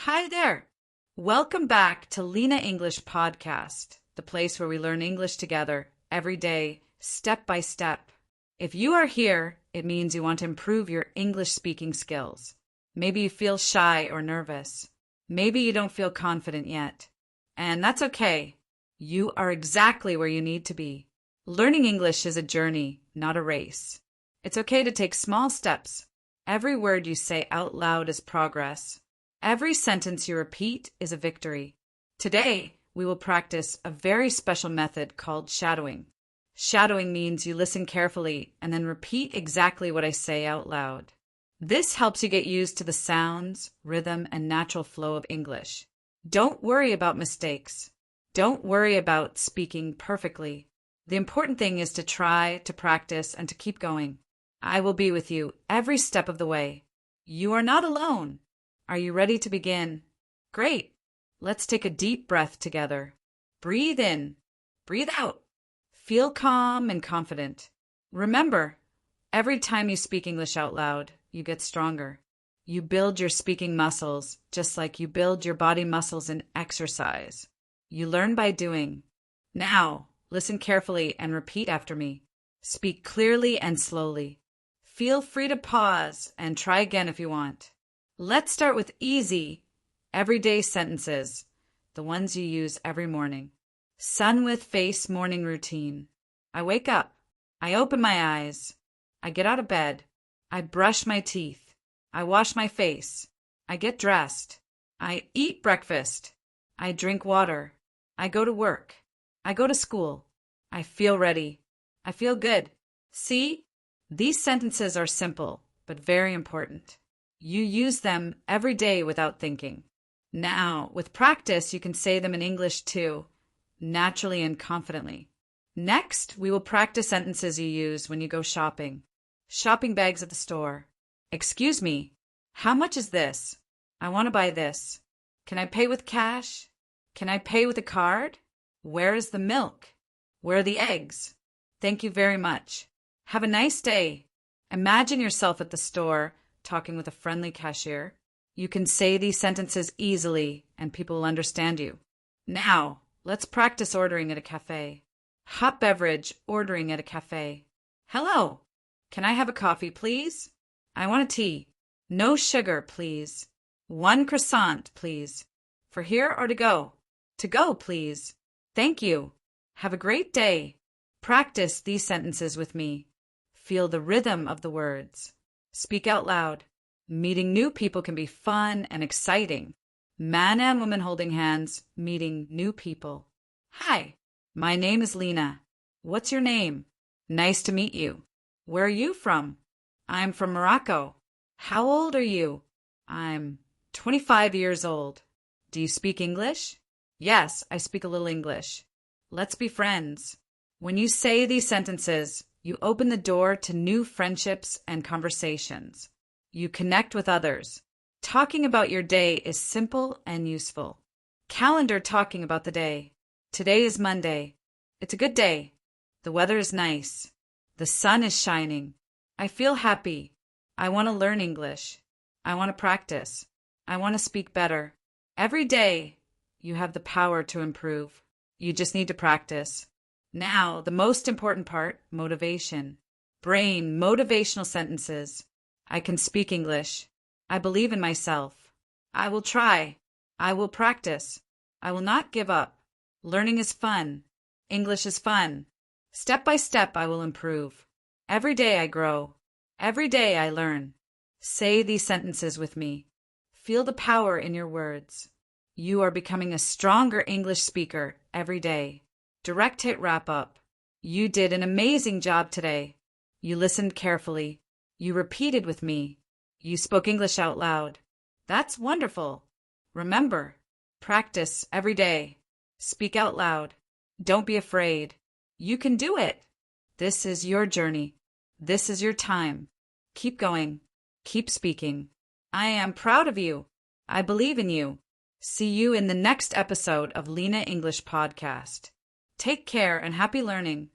Hi there. Welcome back to Lena English Podcast, the place where we learn English together every day, step by step. If you are here, it means you want to improve your English speaking skills. Maybe you feel shy or nervous. Maybe you don't feel confident yet. And that's okay. You are exactly where you need to be. Learning English is a journey, not a race. It's okay to take small steps. Every word you say out loud is progress. Every sentence you repeat is a victory. Today, we will practice a very special method called shadowing. Shadowing means you listen carefully and then repeat exactly what I say out loud. This helps you get used to the sounds, rhythm, and natural flow of English. Don't worry about mistakes. Don't worry about speaking perfectly. The important thing is to try, to practice, and to keep going. I will be with you every step of the way. You are not alone. Are you ready to begin? Great. Let's take a deep breath together. Breathe in. Breathe out. Feel calm and confident. Remember, every time you speak English out loud, you get stronger. You build your speaking muscles just like you build your body muscles in exercise. You learn by doing. Now, listen carefully and repeat after me. Speak clearly and slowly. Feel free to pause and try again if you want. Let's start with easy, everyday sentences, the ones you use every morning. Sun with face morning routine. I wake up. I open my eyes. I get out of bed. I brush my teeth. I wash my face. I get dressed. I eat breakfast. I drink water. I go to work. I go to school. I feel ready. I feel good. See? These sentences are simple, but very important. You use them every day without thinking. Now, with practice, you can say them in English too, naturally and confidently. Next, we will practice sentences you use when you go shopping. Shopping bags at the store. Excuse me, how much is this? I want to buy this. Can I pay with cash? Can I pay with a card? Where is the milk? Where are the eggs? Thank you very much. Have a nice day. Imagine yourself at the store talking with a friendly cashier. You can say these sentences easily and people will understand you. Now, let's practice ordering at a café. Hot beverage ordering at a café. Hello, can I have a coffee, please? I want a tea. No sugar, please. 1 croissant, please. For here or to go? To go, please. Thank you. Have a great day. Practice these sentences with me. Feel the rhythm of the words. Speak out loud. Meeting new people can be fun and exciting. Man and woman holding hands, meeting new people. Hi, my name is Lena. What's your name? Nice to meet you. Where are you from? I'm from Morocco. How old are you? I'm 25 years old. Do you speak English? Yes, I speak a little English. Let's be friends. When you say these sentences, you open the door to new friendships and conversations. You connect with others. Talking about your day is simple and useful. Calendar talking about the day. Today is Monday. It's a good day. The weather is nice. The sun is shining. I feel happy. I want to learn English. I want to practice. I want to speak better. Every day, you have the power to improve. You just need to practice. Now, the most important part, motivation. Brain, motivational sentences. I can speak English. I believe in myself. I will try. I will practice. I will not give up. Learning is fun. English is fun. Step by step, I will improve. Every day I grow. Every day I learn. Say these sentences with me. Feel the power in your words. You are becoming a stronger English speaker every day. Direct hit wrap up. You did an amazing job today. You listened carefully. You repeated with me. You spoke English out loud. That's wonderful. Remember, practice every day. Speak out loud. Don't be afraid. You can do it. This is your journey. This is your time. Keep going. Keep speaking. I am proud of you. I believe in you. See you in the next episode of Lena English Podcast. Take care and happy learning.